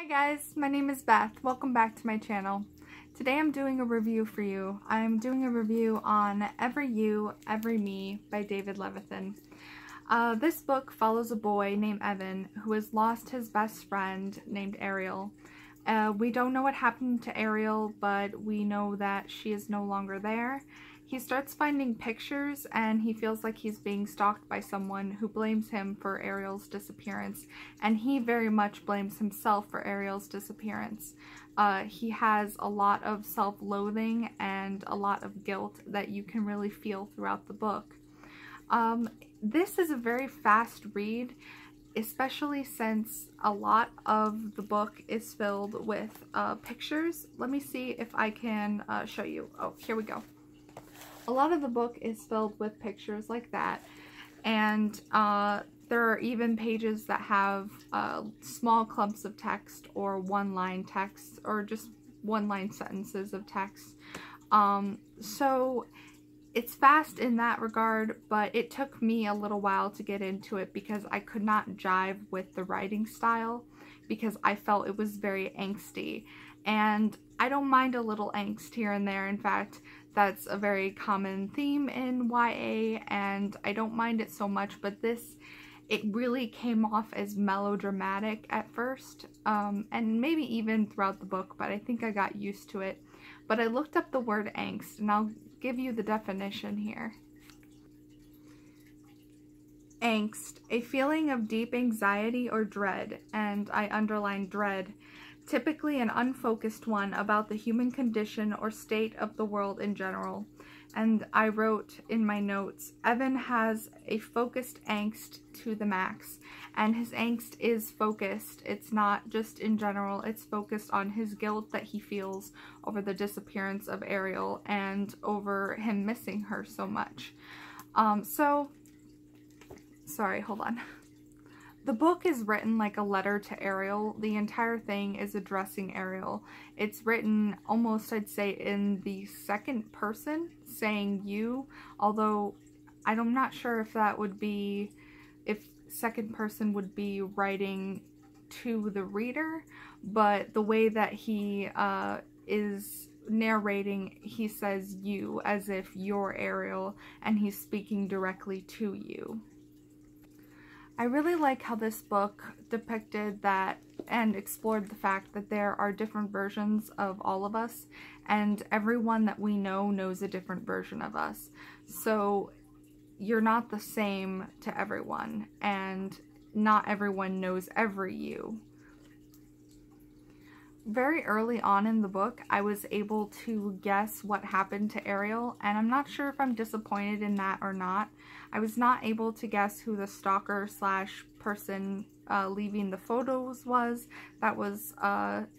guys, my name is Beth. Welcome back to my channel. Today I'm doing a review for you. I'm doing a review on Every You, Every Me by David Levithan. This book follows a boy named Evan who has lost his best friend named Ariel. We don't know what happened to Ariel, but we know that she is no longer there. He starts finding pictures and he feels like he's being stalked by someone who blames him for Ariel's disappearance, and he very much blames himself for Ariel's disappearance. He has a lot of self-loathing and a lot of guilt that you can really feel throughout the book. This is a very fast read, especially since a lot of the book is filled with pictures. Let me see if I can show you. Oh, here we go. A lot of the book is filled with pictures like that, and there are even pages that have small clumps of text or one-line text or just one-line sentences of text. So it's fast in that regard, but it took me a little while to get into it because I could not jive with the writing style because I felt it was very angsty. And I don't mind a little angst here and there. In fact, that's a very common theme in YA, and I don't mind it so much, but it really came off as melodramatic at first, and maybe even throughout the book, but I think I got used to it. But I looked up the word angst, and I'll give you the definition here. Angst, a feeling of deep anxiety or dread, and I underlined dread, typically an unfocused one about the human condition or state of the world in general. And I wrote in my notes, Evan has a focused angst to the max, and his angst is focused. It's not just in general, it's focused on his guilt that he feels over the disappearance of Ariel and over him missing her so much. Sorry, hold on. The book is written like a letter to Ariel. The entire thing is addressing Ariel. It's written almost, I'd say, in the second person, saying you, although I'm not sure if that would be, if second person would be writing to the reader, but the way that he is narrating, he says you, as if you're Ariel, and he's speaking directly to you. I really like how this book depicted that and explored the fact that there are different versions of all of us, and everyone that we know knows a different version of us. So you're not the same to everyone, and not everyone knows every you. Very early on in the book, I was able to guess what happened to Ariel, and I'm not sure if I'm disappointed in that or not. I was not able to guess who the stalker slash person leaving the photos was. That was,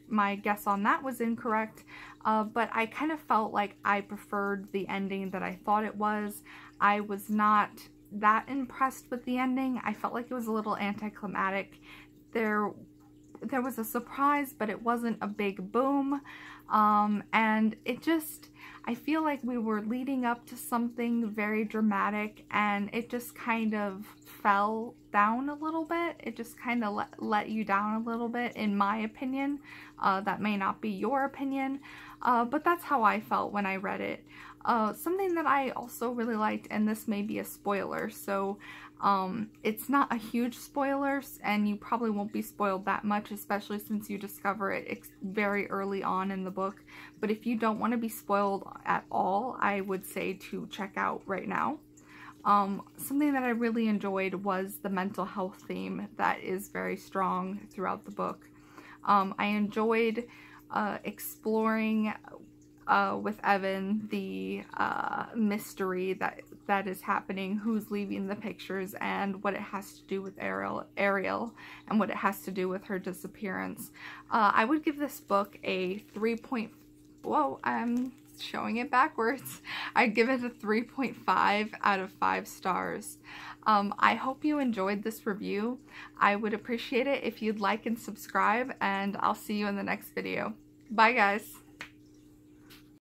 my guess on that was incorrect, but I kind of felt like I preferred the ending that I thought it was. I was not that impressed with the ending. I felt like it was a little anticlimactic. There was a surprise, but it wasn't a big boom, and I feel like we were leading up to something very dramatic, and it just kind of fell down a little bit. It just kind of let you down a little bit, in my opinion. That may not be your opinion, but that's how I felt when I read it. Something that I also really liked, and this may be a spoiler, so it's not a huge spoiler, and you probably won't be spoiled that much, especially since you discover it very early on in the book. But if you don't want to be spoiled at all, I would say to check out right now. Something that I really enjoyed was the mental health theme that is very strong throughout the book. I enjoyed exploring with Evan the mystery that is happening, who's leaving the pictures, and what it has to do with Ariel and what it has to do with her disappearance. I would give this book a I'm showing it backwards. I'd give it a 3.5 out of 5 stars. I hope you enjoyed this review. I would appreciate it if you'd like and subscribe, and I'll see you in the next video. Bye guys!